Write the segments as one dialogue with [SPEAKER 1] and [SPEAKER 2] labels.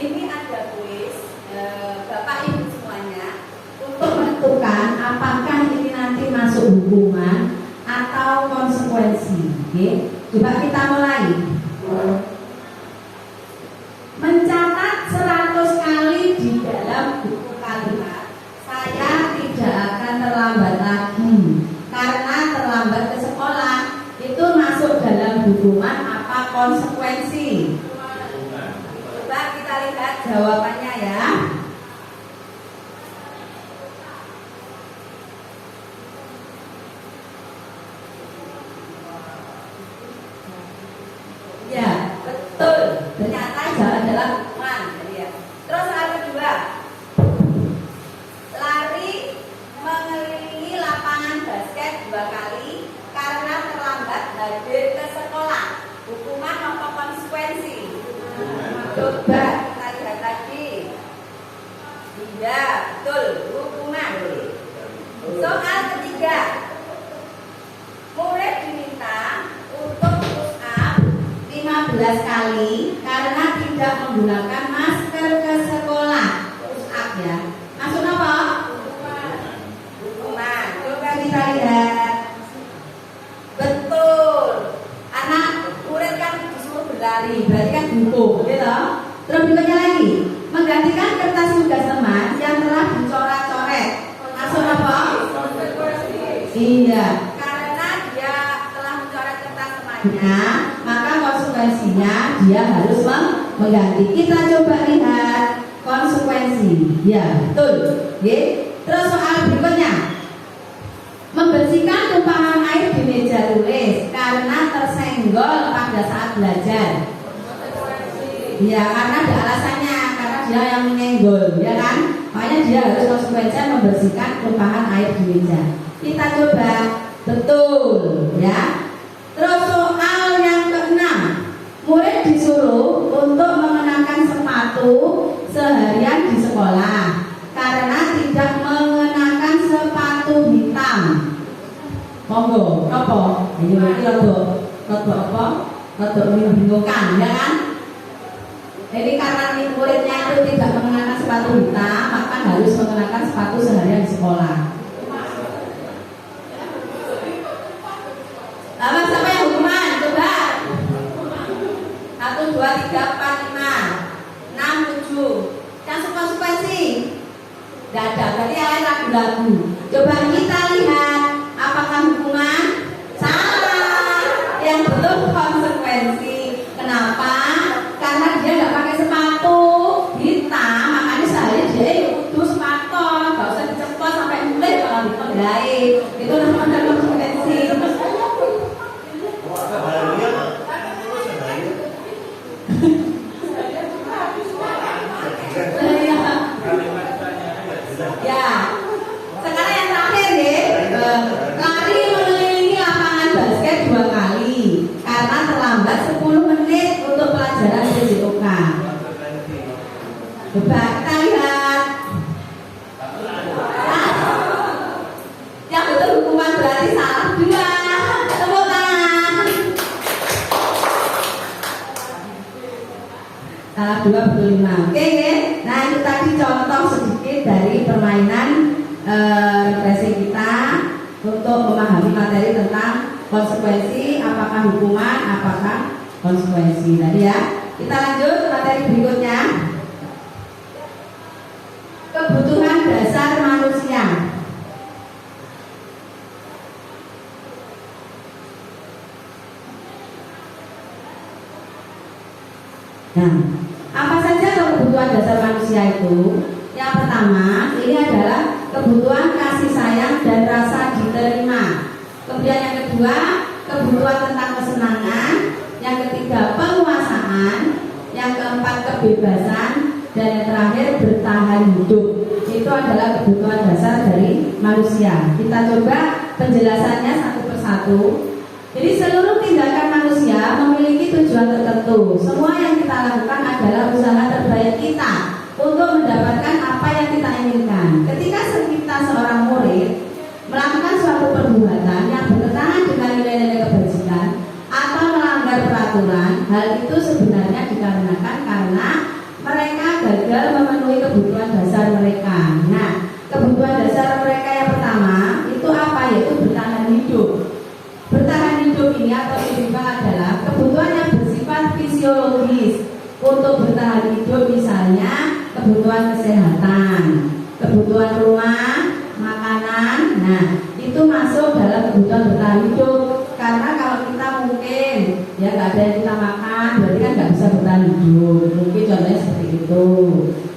[SPEAKER 1] ini ada kuis Bapak Ibu semuanya untuk menentukan apakah ini nanti masuk hukuman atau konsekuensi. Oke, coba kita mulai. Mencatat 100 kali di dalam buku kalimat. Saya tidak akan terlambat lagi. Karena terlambat ke sekolah itu masuk dalam hukuman apa konsekuensi? Coba kita lihat jawabannya ya. Ya, betul. Ternyata jalan adalah hukuman. Terus soal kedua, lari mengelilingi lapangan basket 2 kali karena terlambat hadir ke sekolah. Hukuman apa konsekuensi? Coba kita lihat lagi. Iya, betul, hukuman. Soal ketiga, murid diminta untuk push up 15 kali karena tidak menggunakan masker ke sekolah. Push up ya. Masuk apa? Hukuman. Coba kita lihat. Betul. Anak murid kan disuruh berlari, berarti kan hukum, gitu. Terus berikutnya lagi, menggantikan kertas tugas teman yang telah dicoret-coret. Masuk apa? Iya. Karena dia telah mencoret kertas temannya, maka konsekuensinya dia harus mengganti. Kita coba lihat konsekuensi. Ya, betul. Oke. Terus soal berikutnya, membersihkan tumpahan air di meja tulis karena tersenggol pada saat belajar. Ya, karena ada alasannya, karena dia yang menyenggol, ya kan? Makanya dia harus konsekuensinya membersihkan tumpahan air di meja. Kita coba, betul, ya. Terus soal yang keenam, murid disuruh untuk mengenakan sepatu seharian di sekolah karena tidak mengenakan sepatu hitam. Monggo, apa? Ini rodok apa? Rodok membingungkan, ya kan? Jadi karena muridnya itu tidak mengenakan sepatu hitam, maka harus mengenakan sepatu seharian di sekolah. Lalu siapa yang hukuman? Coba. 1, 2, 3, 4, 5, 6, 7. Yang konsekuensi? Tidak ada, berarti yang lain ragu-ragu. Coba kita lihat apakah hukuman? Salah. Yang betul konsekuensi. Kenapa? Karena dia nggak pakai sepatu hitam, makanya sehari dia butuh sepatu, nggak usah dicepot sampai mulai kalau dipegait. Itu namanya konsekuensi. Ya, sekarang yang terakhir ya, lari mengelilingi lapangan basket 2 kali karena terlambat 10 menit untuk pelajaran PJOK. Coba kita lihat. Yang betul hukuman berarti salah 2. Tepuk tangan. Salah 2 betul 5. Oke ya. Nah itu tadi contoh sedikit dari permainan refleksi kita untuk memahami materi tentang konsekuensi, apakah hukuman, apakah konsekuensi tadi ya. Kita lanjut materi berikutnya. Kebutuhan dasar manusia. Nah, apa saja kebutuhan dasar manusia itu? Yang pertama, ini adalah kebutuhan kasih sayang dan rasa diterima. Kemudian yang kedua, kebutuhan tentang kesenangan. Yang ketiga, penguasaan. Yang keempat, kebebasan. Dan yang terakhir, bertahan hidup. Itu adalah kebutuhan dasar dari manusia. Kita coba penjelasannya satu persatu. Jadi seluruh tindakan manusia memiliki tujuan tertentu. Semua yang kita lakukan adalah usaha terbaik kita untuk mendapatkan apa yang kita inginkan. Ketika kita seorang murid melakukan suatu perbuatan yang bertentangan dengan nilai-nilai kebajikan atau melanggar peraturan, hal itu sebenarnya dikarenakan karena mereka gagal memenuhi kebutuhan dasar mereka. Nah, kebutuhan dasar mereka yang pertama itu apa? Yaitu bertahan hidup. Bertahan hidup ini atau hidup adalah kebutuhan yang bersifat fisiologis. Untuk bertahan hidup misalnya kebutuhan kesehatan, kebutuhan rumah, makanan. Nah, itu masuk dalam kebutuhan bertahan hidup. Karena kalau kita mungkin ya nggak ada yang kita makan, berarti kan nggak bisa bertahan hidup. Mungkin contohnya seperti itu.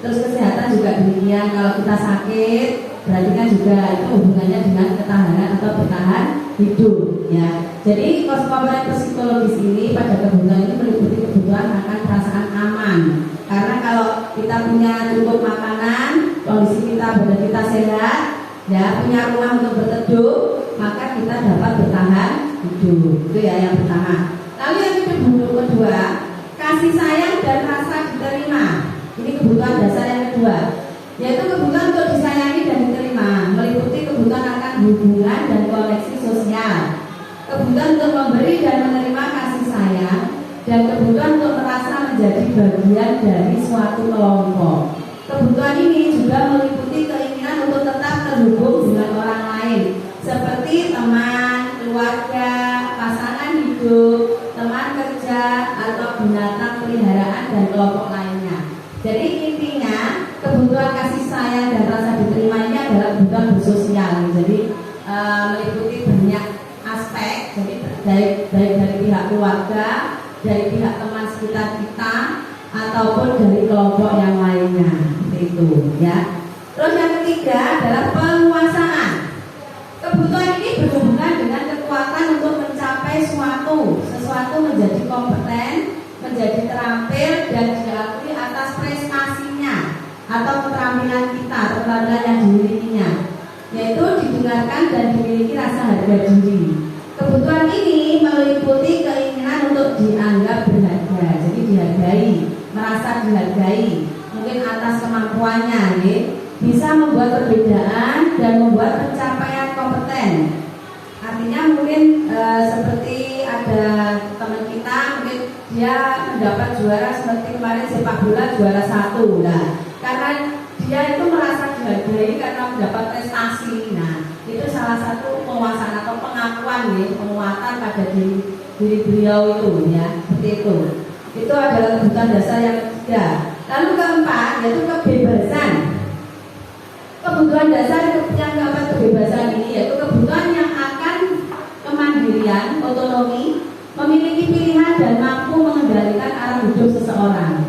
[SPEAKER 1] Terus kesehatan juga demikian. Kalau kita sakit, berarti kan juga itu hubungannya dengan ketahanan atau bertahan hidup. Ya. Jadi komponen psikologis ini pada kebutuhan ini meliputi kebutuhan akan perasaan aman. Karena kalau kita punya cukup makanan, kondisi kita badan kita sehat, ya punya rumah untuk berteduh, maka kita dapat bertahan hidup. Itu ya yang pertama. Lalu yang kedua, kasih sayang dan rasa diterima. Ini kebutuhan dasar yang kedua, yaitu kebutuhan untuk disayangi dan diterima, meliputi kebutuhan akan hubungan dan koneksi sosial, kebutuhan untuk memberi dan menerima kasih sayang, dan kebutuhan untuk merasa menjadi bagian dari suatu kelompok. Kebutuhan ini juga meliputi keinginan untuk tetap terhubung dengan orang lain, seperti teman, keluarga, pasangan hidup, teman kerja, atau binatang peliharaan dan kelompok lainnya. Jadi intinya kebutuhan kasih sayang dan rasa diterima ini adalah kebutuhan bersosial. Jadi meliputi banyak aspek. Jadi baik dari pihak keluarga, dari pihak teman sekitar kita, ataupun dari kelompok yang lainnya. Itu ya. Terus yang ketiga adalah penguasaan. Kebutuhan ini berhubungan dengan kekuatan untuk mencapai sesuatu menjadi kompeten, menjadi terampil dan diakui atas prestasinya atau keterampilan kita, keterampilan yang dimilikinya, yaitu didengarkan dan dimiliki rasa harga diri. Kebutuhan ini meliputi keinginan untuk dianggap berharga, jadi dihargai, merasa dihargai, mungkin atas kemampuannya, ya. Bisa membuat perbedaan dan membuat pencapaian kompeten. Artinya mungkin seperti ada teman kita, mungkin dia mendapat juara seperti kemarin sepak bola juara 1. Nah, karena dia itu merasa dihargai karena mendapat prestasi. Nah, itu salah satu penguasaan atau pengakuan, ya, penguatan pada diri beliau itu, ya, seperti itu. Itu adalah kebutuhan dasar yang ketiga. Lalu keempat yaitu kebebasan. Kebutuhan dasar yang keempat kebebasan ini yaitu kebutuhan yang akan kemandirian, otonomi, memiliki pilihan dan mampu mengendalikan arah hidup seseorang.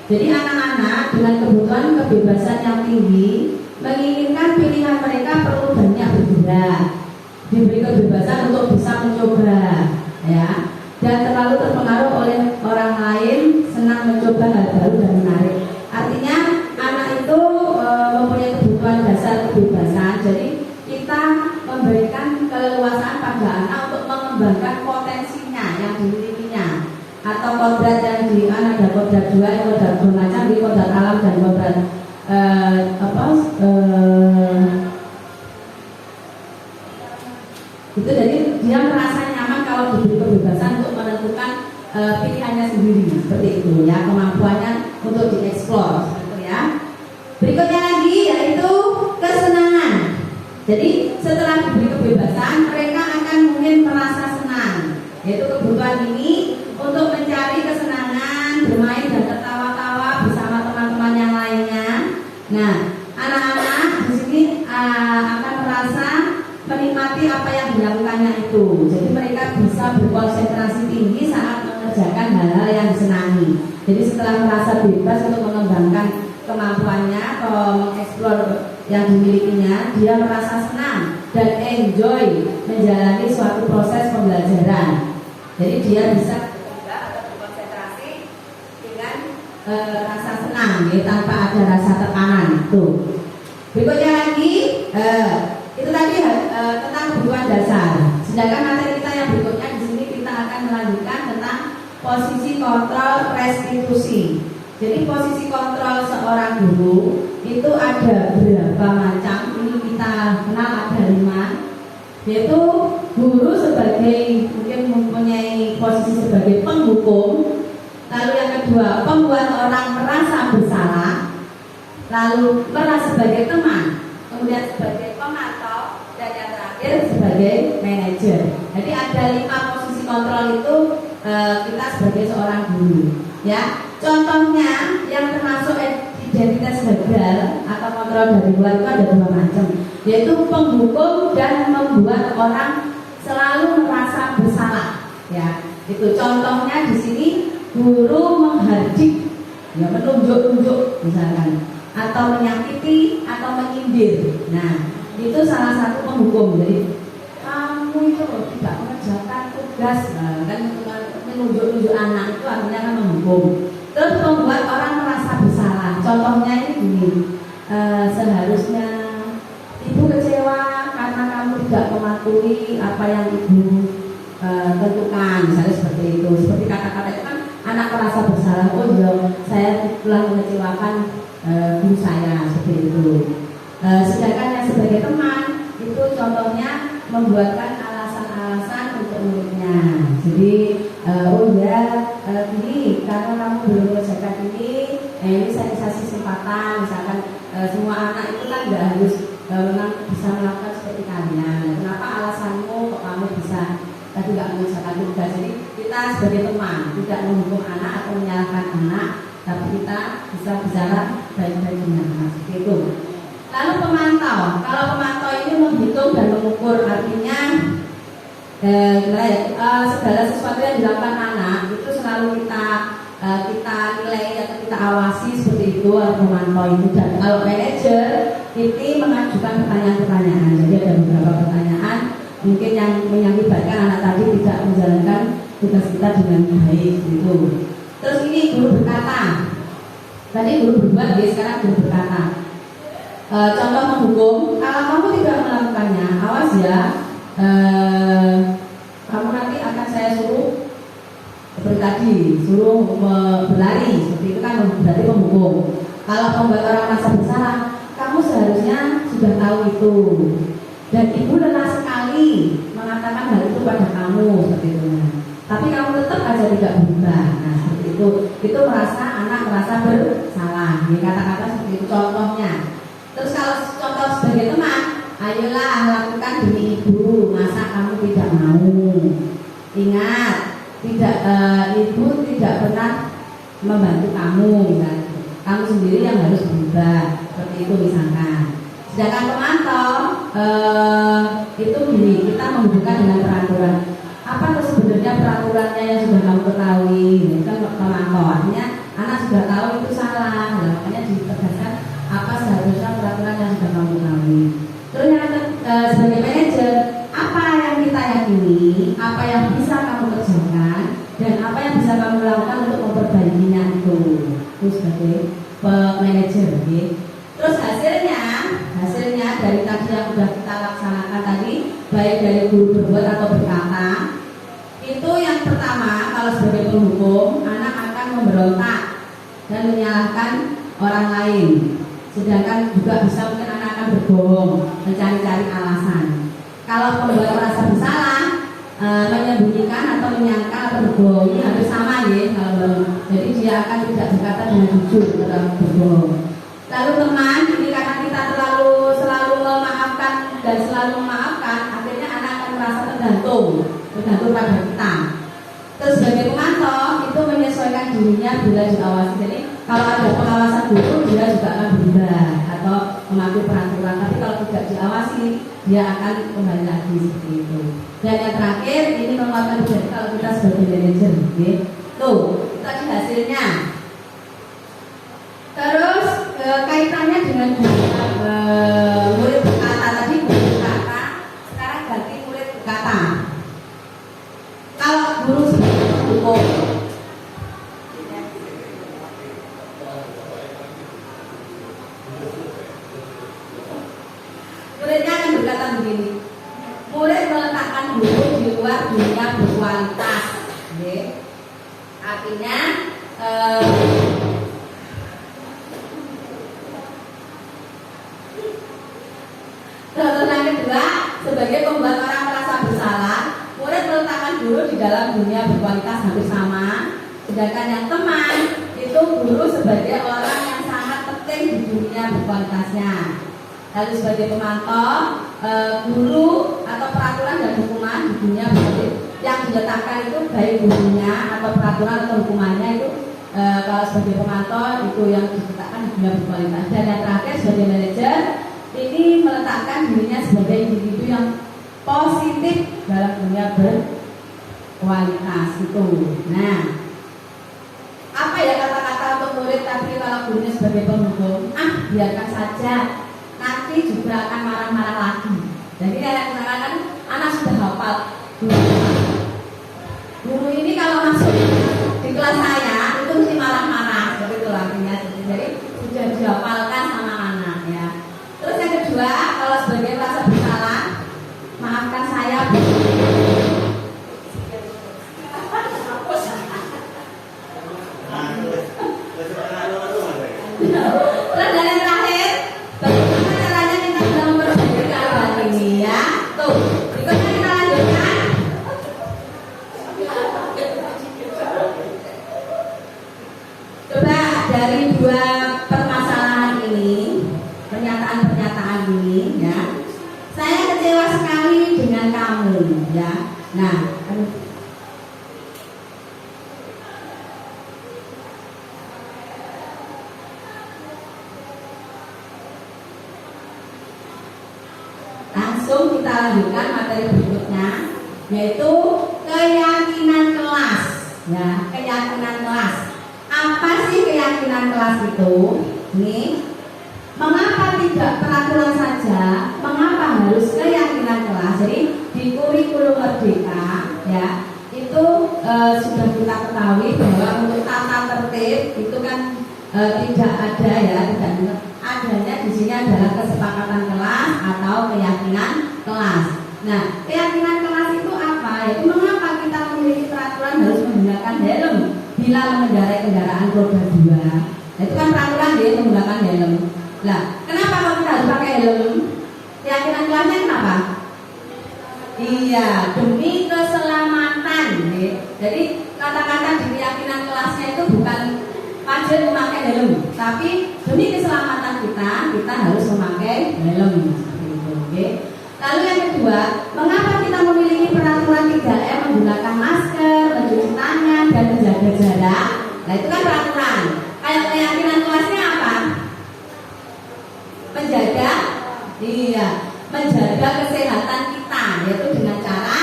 [SPEAKER 1] Jadi anak-anak dengan kebutuhan kebebasan yang tinggi menginginkan pilihan mereka perlu banyak bergerak, diberi kebebasan untuk bisa mencoba, ya, dan terlalu terpengaruh oleh orang lain, senang mencoba hal baru dan menarik. Artinya anak itu mempunyai kebutuhan dasar kebebasan. Jadi kita memberikan keleluasaan pada anak untuk mengembangkan potensinya yang dimilikinya, atau kodrat yang di ada kodrat 2, kodrat bermacam, di kodrat alam dan kodrat itu. Jadi dia merasa nyaman kalau diberi kebebasan untuk menentukan pilihannya sendiri, seperti itu, ya, kemampuannya untuk dieksplor, gitu, ya. Berikutnya lagi yaitu kesenangan. Jadi setelah diberi kebebasan mereka akan mungkin merasa senang, yaitu kebutuhan ini untuk mencari kesenangan, bermain dan tertawa-tawa bersama teman-teman yang lainnya. Nah, anak-anak di sini akan merasa menikmati apa yang dilakukannya itu. Jadi mereka bisa berkonsentrasi tinggi saat mengerjakan hal-hal yang disenangi. Jadi setelah merasa bebas untuk mengembangkan kemampuannya atau mengeksplor yang dimilikinya, dia merasa senang dan enjoy menjalani suatu proses pembelajaran. Jadi dia bisa berkonsentrasi dengan rasa senang, ya, tanpa ada rasa tekanan. Tuh. Berikutnya lagi itu tadi tentang kebutuhan dasar. Sedangkan materi kita yang berikutnya di sini kita akan melanjutkan tentang posisi kontrol restitusi. Jadi posisi kontrol seorang guru itu ada berapa macam? Ini kita kenal ada 5. Yaitu guru sebagai mungkin mempunyai posisi sebagai penghukum, Lalu yang kedua, membuat orang merasa bersalah. Lalu merasa sebagai teman, kemudian sebagai pemantau, dan yang terakhir sebagai manajer. Jadi ada 5 posisi kontrol itu kita sebagai seorang guru. Ya, contohnya yang termasuk identitas gagal atau kontrol dari luar itu ada 2 macam, yaitu penghukum dan membuat orang selalu merasa bersalah. Ya, itu contohnya di sini guru menghardik, ya menunjuk-nunjuk misalkan, atau menyakiti atau menyindir. Nah, itu salah satu penghukum. Jadi kamu itu tidak mengerjakan tugas, kan menunjuk-nunjuk anak itu artinya kan menghukum. Terus membuat orang merasa bersalah. Contohnya ini gini, seharusnya ibu kecewa karena kamu tidak mematuhi apa yang ibu tentukan, misalnya seperti itu. Seperti kata-kata itu kan anak merasa bersalah. Oh iya, saya telah mengecewakan guru saya, seperti itu. Sedangkan yang sebagai teman itu contohnya membuatkan alasan-alasan untuk muridnya. Jadi oh ya ini karena kamu belum mengerjakan ini saya kasih kesempatan. Misalkan semua anak itu kan nggak harus memang bisa melakukan seperti kalian. Kenapa alasanmu kok kamu bisa tadi nggak mengerjakan tugas? Jadi kita sebagai teman tidak menghukum anak atau menyalahkan anak, tapi kita bisa bicara baik-baik dengan anak, seperti itu. Lalu pemantau, kalau pemantau ini menghitung dan mengukur, artinya segala sesuatu yang dilakukan anak itu selalu kita nilai atau kita awasi, seperti itu pemantau itu. Dan kalau manajer itu mengajukan pertanyaan-pertanyaan. Jadi ada beberapa pertanyaan mungkin yang mengakibatkan anak tadi tidak menjalankan tugas kita dengan baik, gitu. Terus ini guru berkata, tadi guru berbuat, sekarang guru berkata. Contoh menghukum, kalau kamu tidak melakukannya, awas ya, kamu nanti akan saya suruh seperti tadi, suruh berlari, seperti itu kan berarti menghukum. Kalau membuat orang merasa bersalah, kamu seharusnya sudah tahu itu, dan ibu lelah sekali mengatakan hal itu pada kamu, seperti itu. Tapi kamu tetap aja tidak berubah. Nah, seperti itu merasa anak merasa bersalah. Ini kata-kata seperti itu contohnya. Terus kalau contoh sebagai teman, ayolah lakukan demi ibu, masa kamu tidak mau? Ingat, ibu tidak pernah membantu kamu, misalnya. Kamu sendiri yang harus berubah, seperti itu misalkan. Sedangkan pemantau itu gini, kita menghubungkan dengan peraturan. Apa tuh sebenarnya peraturannya yang sudah kamu ketahui? Itu kan pemantau, artinya anak sudah tahu itu salah, makanya ditegaskan apa seharusnya peraturan yang sudah kamu ketahui. Terus yang sebagai manajer, apa yang kita yakini, apa yang bisa kamu kerjakan, dan apa yang bisa kamu lakukan untuk memperbaikinya itu sebagai manajer. Okay? Terus hasilnya dari tadi yang sudah kita laksanakan tadi, baik dari guru berbuat atau berkata, itu yang pertama, kalau sebagai penghukum, anak akan memberontak dan menyalahkan orang lain. Sedangkan juga bisa mungkin anak akan berbohong, mencari-cari alasan. Kalau membuat merasa bersalah, menyembunyikan atau menyangka atau berbohong, ini hampir sama ya. Jadi dia akan tidak berkata dengan jujur dalam berbohong. Lalu teman, ini karena kita selalu memaafkan dan selalu memaafkan, akhirnya anak akan merasa tergantung pada kita. Terus sebagai pemantau itu menyesuaikan dirinya bila diawasi. Jadi kalau ada pengawasan dulu, dia juga akan berubah atau mematuhi peraturan. Tapi kalau tidak diawasi, dia akan kembali lagi seperti itu. Dan yang terakhir ini menguatkan diri kalau kita sebagai manajer. Okay? Tuh, tadi hasilnya. Terus kaitannya dengan murid berkata tadi, murid berkata, sekarang ganti murid berkata. Kalau guru hukum, muridnya akan berkata begini, murid meletakkan guru di luar dunia berkualitas. Okay. Artinya contoh yang kedua, sebagai pembuat orang merasa bersalah, murid meletakkan guru di dalam dunia berkualitas hampir sama. Sedangkan yang teman itu guru sebagai orang yang sangat penting di dunia berkualitasnya. Lalu sebagai pemantau, guru atau peraturan dan hukuman di dunia yang diletakkan itu baik gurunya atau peraturan atau hukumannya itu kalau sebagai pemantau itu yang diletakkan di dunia berkualitas. Dan yang terakhir sebagai manajer ini meletakkan dirinya sebagai individu yang positif dalam dunia berkualitas itu. Nah, apa ya kata-kata untuk murid tapi kalau gurunya sebagai penghukum? Biarkan saja, nanti juga akan marah-marah lagi. Jadi kadang-kadang anak sudah hafal guru ini kalau masuk di kelas saya itu mesti marah-marah, seperti itu artinya. Jadi sudah dihafalkan sama anak ya. Terus yang kedua, kalau sebagai merasa bersalah, maafkan saya. Terus dan yang terakhir, bagaimana caranya kita bisa memperbaiki keadaan ini ya? Tuh, berikutnya kita lanjutkan. Coba dari dua permasalahan ini, pernyataan-pernyataan ini ya, saya kecewa sekali dengan kamu ya. Nah, langsung kita lanjutkan materi berikutnya, yaitu keyakinan kelas ya. Keyakinan kelas, apa sih keyakinan kelas itu? Nih, mengapa tidak peraturan saja? Mengapa harus keyakinan kelas? Jadi di kurikulum merdeka ya, itu sudah kita ketahui bahwa untuk tata tertib itu kan tidak ada ya, tidak adanya di sini adalah kesepakatan kelas atau keyakinan kelas. Nah, keyakinan kelas itu apa? Itu mengapa kita memiliki peraturan harus menggunakan helm bila mengendarai kendaraan roda 2. Nah, itu kan peraturan dia menggunakan helm. Nah, kenapa kalau kita harus pakai helm? Keyakinan kelasnya kenapa? Iya, demi keselamatan. Ya. Jadi kata-kata di keyakinan kelasnya itu bukan wajib memakai helm, tapi demi keselamatan kita harus memakai helm. Oke. Lalu yang kedua, mengapa kita memiliki peraturan 3M menggunakan masker, mencuci tangan, dan menjaga jarak? Nah, itu kan peraturan. Kayak keyakinan kelasnya apa? Menjaga kesehatan kita, yaitu dengan cara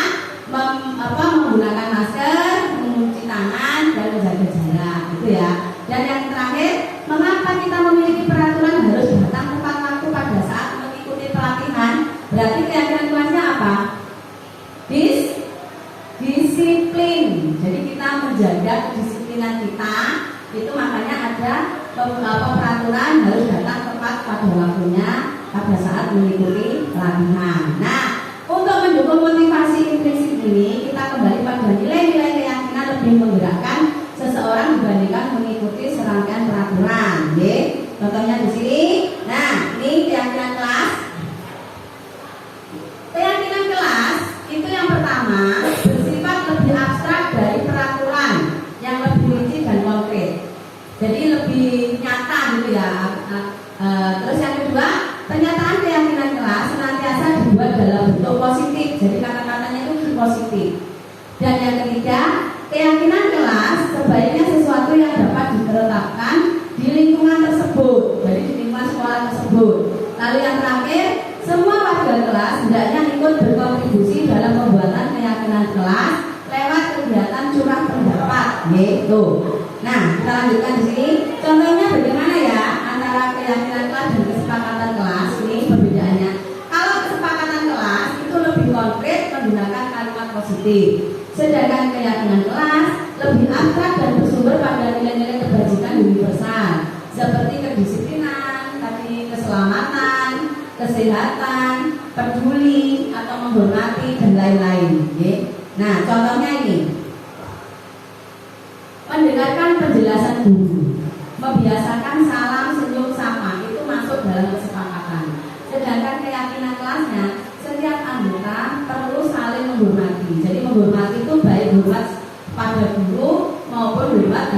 [SPEAKER 1] menggunakan masker, mencuci tangan, dan menjaga jarak, gitu ya. Dan yang terakhir, mengapa kita memiliki peraturan harus datang tepat waktu pada saat mengikuti pelatihan? Berarti keyakinan kelasnya apa? Disiplin. Jadi kita menjaga kedisiplinan kita, itu makanya ada peraturan harus datang tepat pada waktunya pada saat mengikuti pelatihan. Nah, untuk mendukung motivasi intrinsik ini, kita kembali pada nilai-nilai keyakinan lebih menggerakkan seseorang dibandingkan mengikuti serangkaian peraturan. Contohnya di sini. Nah, ini keyakinan kelas. Keyakinan kelas itu yang pertama bersifat lebih abstrak dari peraturan yang lebih rinci dan konkret. Jadi lebih nyata gitu ya. Terus yang kedua, pernyataan keyakinan kelas senantiasa dibuat dalam bentuk positif. Jadi kata-katanya itu positif. Dan yang ketiga, keyakinan kelas sebaiknya sesuatu yang dapat ditetapkan di lingkungan tersebut, jadi di lingkungan sekolah tersebut. Lalu yang terakhir, semua warga kelas hendaknya ikut berkontribusi dalam pembuatan keyakinan kelas lewat kegiatan curah pendapat, gitu. Nah, kita lanjutkan di sini. Contohnya bagaimana ya antara keyakinan kelas dan kesepakatan kelas? Ini perbedaannya. Kalau kesepakatan kelas itu lebih konkret menggunakan kalimat positif. Sedangkan keyakinan kelas lebih abstrak dan bersumber pada nilai-nilai kebajikan universal seperti kedisiplinan, tadi keselamatan, kesehatan, peduli atau menghormati dan lain-lain. Nah, contohnya ini. Mendengarkan penjelasan guru, membiasakan salam, senyum, sapa itu masuk dalam kesepakatan. Sedangkan keyakinan kelasnya setiap anggota perlu saling menghormati. Jadi menghormati itu baik hormat pada guru maupun hormat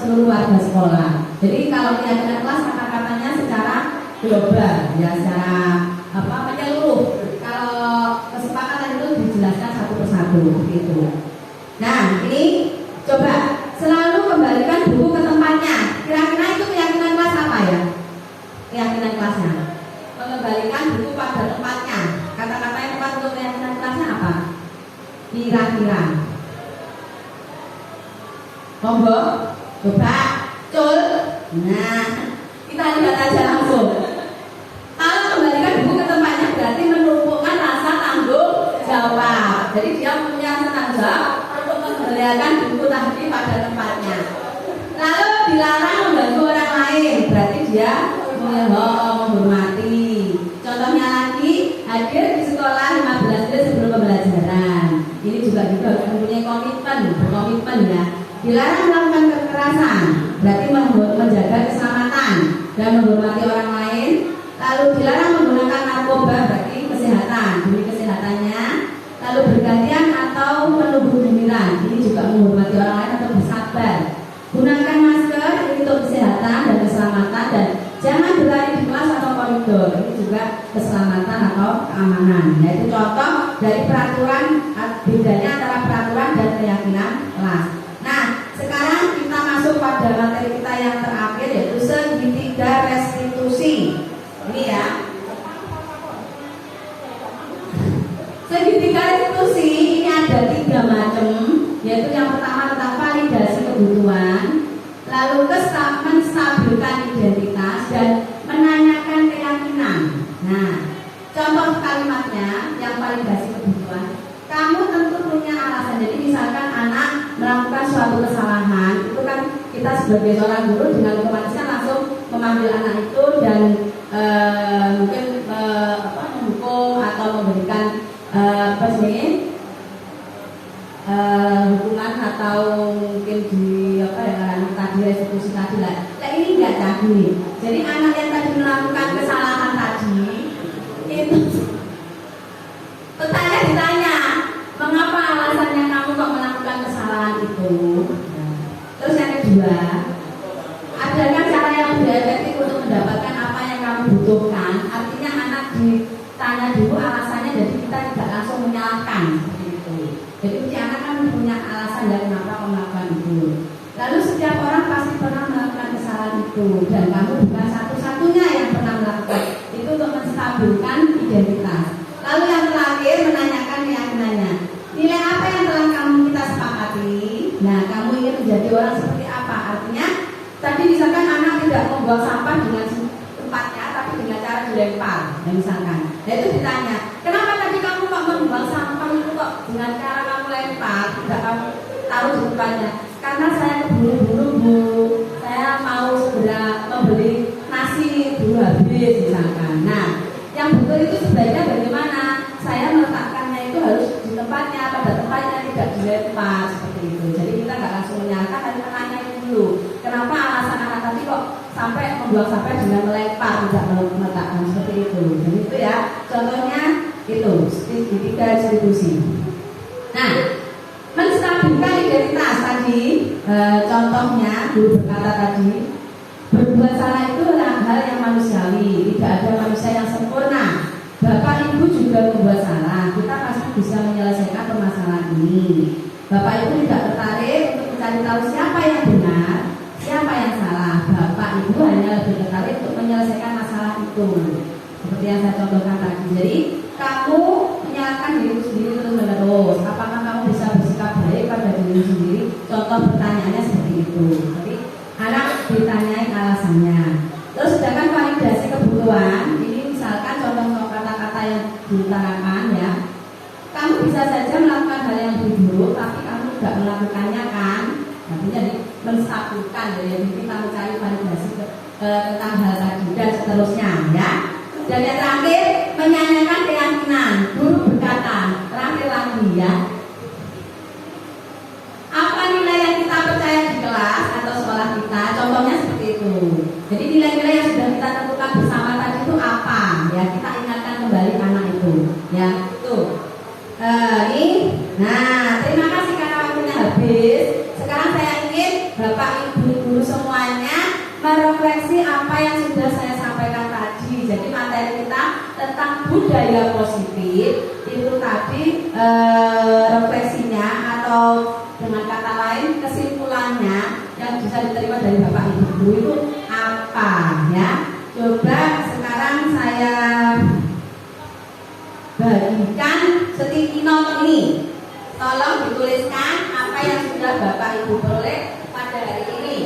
[SPEAKER 1] seluruh warga sekolah. Jadi kalau keyakinan kelas kata-katanya secara global, ya secara menyeluruh. Kalau kesepakatan itu dijelaskan satu persatu gitu. Nah, ini coba selalu kembalikan buku ke tempatnya. Kira-kira itu keyakinan kelas apa ya? Keyakinan kelasnya mengembalikan buku pada tempatnya. Kata-kata yang tepat untuk keyakinan kelasnya apa? Kira-kira. Monggo, coba, cul. Nah, kita lihat aja langsung. Kalau kembalikan buku ke tempatnya berarti menumpukan rasa tanggung jawab. Jadi dia punya rasa tanggung jawab untuk mengembalikan buku tadi pada tempatnya. Lalu dilarang mengganggu orang lain, berarti dia menghormati. Contohnya lagi, hadir di sekolah 15 menit sebelum pembelajaran. Ini juga mempunyai berkomitmen ya. Dilarang melakukan kekerasan, berarti menjaga keselamatan dan menghormati orang lain. Lalu dilarang menggunakan narkoba, berarti kesehatan, demi kesehatannya. Lalu bergantian atau menunggu giliran, ini juga menghormati orang lain atau bersabar. Gunakan masker, ini untuk kesehatan dan keselamatan. Dan jangan berlari di kelas atau koridor, ini juga keselamatan atau keamanan. Yaitu contoh dari peraturan, bedanya antara peraturan dan keyakinan kelas. Nah, sekarang kita masuk pada materi kita yang terakhir, yaitu segitiga restitusi. Ini ya, segitiga restitusi ini ada 3 macam, yaitu yang pertama tentang validasi kebutuhan, lalu menstabilkan identitas, dan menanyakan keyakinan. Nah, contoh kalimatnya yang validasi kebutuhan, kamu tentu punya alasan. Jadi misalkan anak melakukan suatu kesalahan, itu kan kita sebagai seorang guru dengan kemanusiaan langsung memanggil anak itu dan mungkin menghukum atau memberikan hukuman atau mungkin di tadi restitusi tadi lah. Nah, ini enggak tadi. Jadi anak yang tadi melakukan kesalahan tadi itu petanya ditanya, mengapa alasannya kamu kok melakukan kesalahan itu? Terus yang kedua, adakah cara yang lebih efektif untuk mendapatkan apa yang kamu butuhkan? Artinya anak ditanya dulu alasannya, jadi kita tidak langsung menyalahkan gitu. Jadi si anak kan punya alasan dari kenapa melakukan itu. Lalu setiap orang pasti pernah melakukan kesalahan itu, dan kamu bukan satu-satunya yang pernah melakukan itu, untuk menstabilkan identitas. Lalu yang terakhir, menanyakan keyakinannya. Nilai apa yang telah kita sepakati? Nah, kamu ingin menjadi orang seperti apa? Artinya, tadi misalkan anak tidak membuang sampah dengan tempatnya, tapi dengan cara dilempar, ya, misalkan. Nah, itu ditanya, kenapa tadi kamu kok membuang sampah itu kok dengan cara kamu lempar, tidak kamu taruh di tempatnya? Karena saya keburu-buru, Bu. Saya mau segera membeli nasi, buru habis, misalkan. Nah, yang betul itu sebaiknya bagaimana? Saya meletakkannya itu harus di tempatnya, pada tempatnya, tidak dilempar seperti itu. Jadi kita nggak langsung menyalahkan, tapi tanya dulu, kenapa alasan anak tadi kok sampai membuang sampah dengan melempar, tidak meletakkan seperti itu. Jadi itu ya, contohnya itu segitiga restitusi. Nah, menstabilkan identitas tadi, contohnya guru berkata tadi, berbuat salah itu adalah hal yang manusiawi, tidak ada manusia yang sempurna. Bapak Ibu juga membuat salah, kita pasti bisa menyelesaikan permasalahan ini. Bapak Ibu tidak tertarik untuk mencari tahu siapa yang benar, siapa yang salah. Bapak Ibu hanya lebih tertarik untuk menyelesaikan masalah itu. Seperti yang saya contohkan tadi. Jadi kamu menyalahkan dirimu sendiri terus-menerus. Apakah kamu bisa bersikap baik pada dirimu sendiri? Contoh pertanyaannya seperti itu. Jadi anak ditanyai alasannya. Terus sedangkan validasi kebutuhan, ini misalkan contoh kata-kata yang diutarakan ya. Kamu bisa saja melakukan hal yang lebih buruk, tapi kamu tidak melakukannya kan? Artinya menstabilkan, jadi kita mencari validasi tentang hal tadi dan seterusnya ya. Dan yang terakhir, menyanyikan keyakinan. Guru berkata, terakhir lagi ya, apa nilai yang kita percaya di kelas atau sekolah kita? Contohnya seperti itu. Jadi nilai-nilai yang sudah kita tentukan bersama tadi itu apa? Ya, kita ingatkan kembali anak itu. Ya, tuh. Nah, terima kasih karena waktunya habis. Sekarang saya ingin Bapak Ibu guru sudah saya sampaikan tadi. Jadi materi kita tentang budaya positif itu tadi refleksinya atau dengan kata lain kesimpulannya yang bisa diterima dari Bapak Ibu itu apa ya? Coba sekarang saya bagikan sticky note ini. Tolong dituliskan apa yang sudah Bapak Ibu peroleh pada hari ini.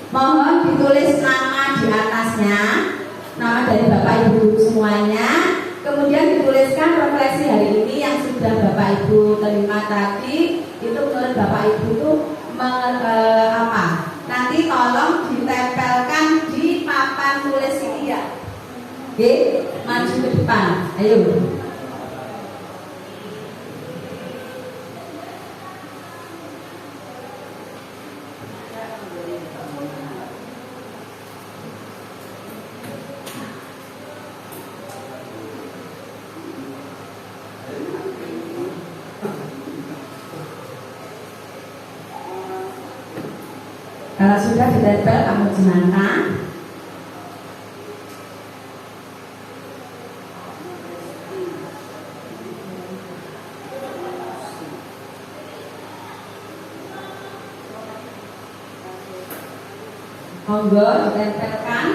[SPEAKER 1] Mohon ditulis nama di atasnya, nama dari Bapak Ibu semuanya. Kemudian dituliskan refleksi hari ini yang sudah Bapak Ibu terima tadi. Itu menurut Bapak Ibu itu apa? Nanti tolong ditempelkan di papan tulis ini ya. Oke, maju ke depan. Ayo. Kalau sudah ditempel, kamu jenangkan. Monggo ditempelkan.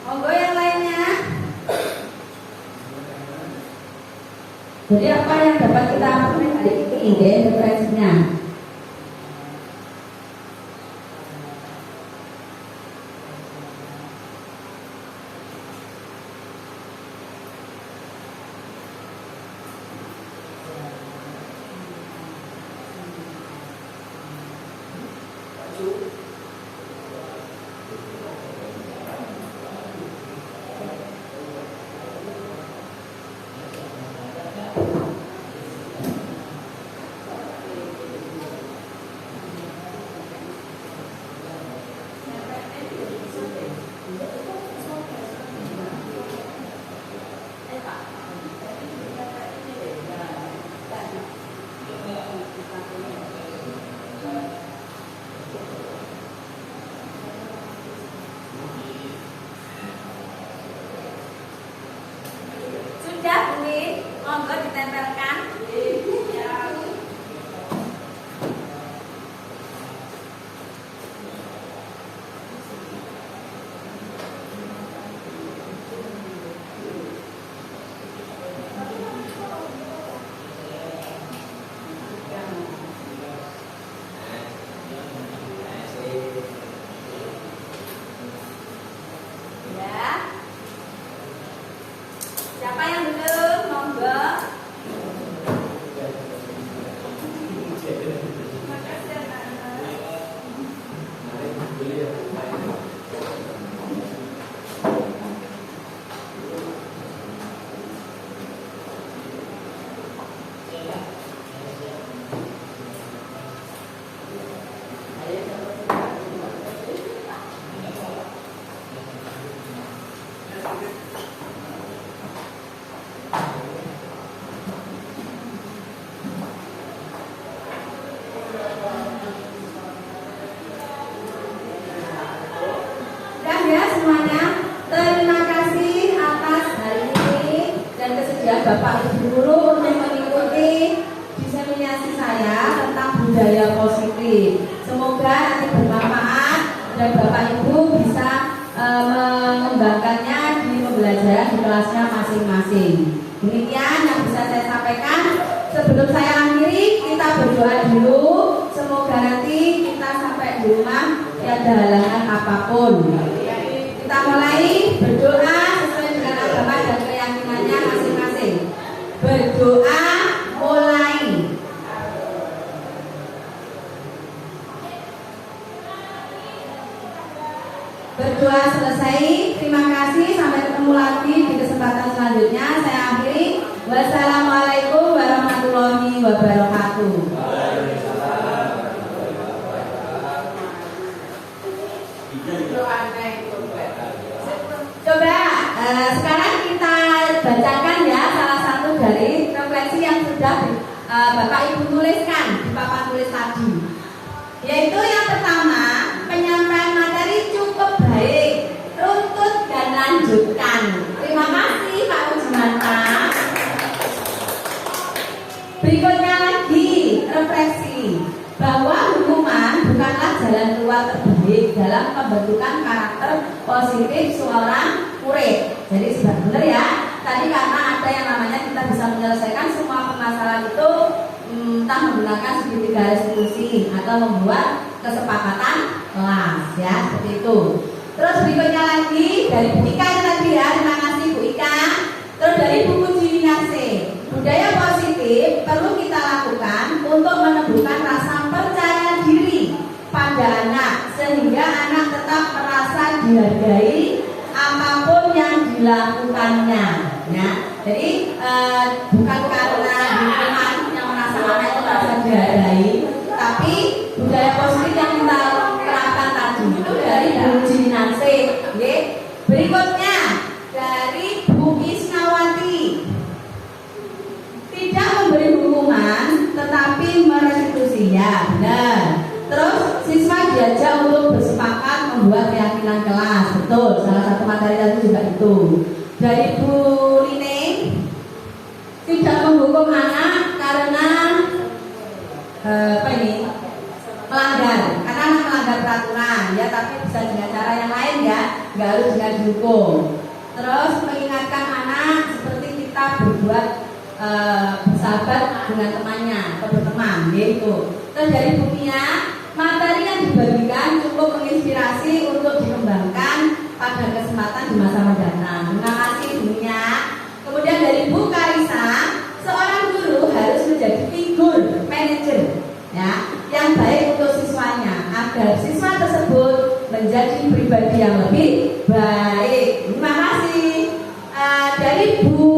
[SPEAKER 1] Monggo yang lainnya. Jadi apa yang dapat kita ambil hari ini referensinya? Sudah, Bumi, monggo ditempelkan. Siapa yang belum? Monggo. Terima kasih Bapak Ibu guru untuk mengikuti diseminasi saya tentang budaya positif. Semoga nanti bermanfaat dan Bapak Ibu bisa mengembangkannya di pembelajaran di kelasnya masing-masing. Demikian yang bisa saya sampaikan. Sebelum saya akhiri, kita berdoa dulu. Semoga nanti kita sampai di rumah tiada halangan apapun. Kita mulai berdoa sesuai dengan agama dan keyakinannya masing-masing. Berdoa mulai. Berdoa selesai. Terima kasih. Sampai ketemu lagi di kesempatan selanjutnya. Saya akhiri. Wassalamualaikum warahmatullahi wabarakatuh. Coba sekarang kita bacakan ya salah satu dari refleksi yang sudah Bapak Ibu tuliskan di papan tulis tadi. Yaitu yang pertama, penyampaian materi cukup baik, runtut dan lanjutkan. Terima kasih Pak Ujimanta. Berikutnya lagi refleksi bahwa hukuman bukanlah jalan keluar terbaik dalam pembentukan karakter positif seorang murid. Jadi sudah benar ya. Tadi karena ada yang namanya kita bisa menyelesaikan semua permasalahan itu entah menggunakan segitiga resolusi atau membuat kesepakatan kelas ya, seperti itu. Terus berikutnya lagi dari Bu Ika tadi ya, terima kasih Bu Ika. Terus dari buku Jiwinase, budaya positif perlu kita lakukan untuk menumbuhkan rasa percaya diri pada anak sehingga anak tetap merasa dihargai apapun yang dilakukannya. Ya, jadi bukan karena lingkungan yang merasa anak itu merasa dihargai, tapi budaya positif yang kita terapkan tadi itu dari Bu Jiwinase. Berikutnya dari Bu Isnawati, tidak memberi hukuman tetapi merestitusi ya, benar. Terus siswa diajak untuk bersepakat membuat keyakinan kelas, betul. Salah satu materi tadi juga itu. Dari Bu Line, tidak menghukum anak karena melanggar, karena melanggar peraturan ya, tapi bisa dengan cara yang lain ya, nggak harus dengan dihukum. Terus mengingatkan anak seperti kita berbuat bersahabat dengan temannya atau berteman gitu. Terus dari bukunya, materi yang dibagikan cukup menginspirasi untuk dikembangkan pada kesempatan di masa mendatang. Terima kasih bukunya. Kemudian dari Bu Karisa, seorang guru harus menjadi figur manajer ya, yang baik untuk siswanya agar siswa tersebut menjadi pribadi yang lebih baik. Terima kasih. Dari Bu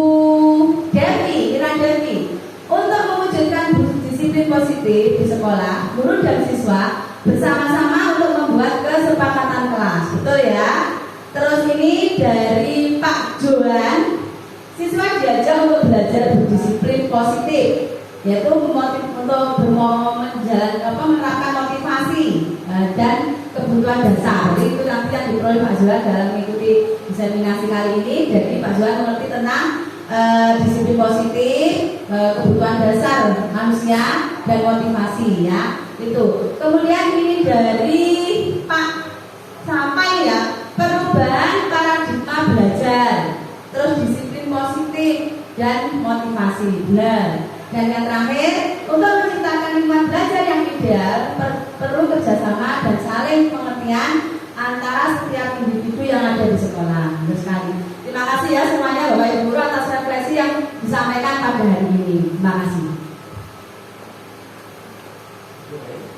[SPEAKER 1] Devi, Ira Devi, untuk mewujudkan disiplin positif di sekolah, guru dan siswa bersama-sama untuk membuat kesepakatan kelas, betul ya. Terus ini dari Pak Johan, siswa diajak untuk belajar berdisiplin positif, yaitu untuk menerapkan motivasi dan kebutuhan dasar. Jadi itu nanti yang diperoleh Pak Johan dalam mengikuti diseminasi kali ini. Jadi Pak Johan mengerti tentang disiplin positif, kebutuhan dasar manusia dan motivasi ya. Itu. Kemudian ini dari Pak Sampai ya, perubahan paradigma belajar, terus disiplin positif dan motivasi. Benar. Dan yang terakhir, untuk menciptakan lingkungan belajar yang ideal perlu kerjasama dan saling pengertian antara setiap individu yang ada di sekolah. Benar sekali. Terima kasih ya semuanya Bapak Ibu Guru atas refleksi yang disampaikan pada hari ini. Terima kasih.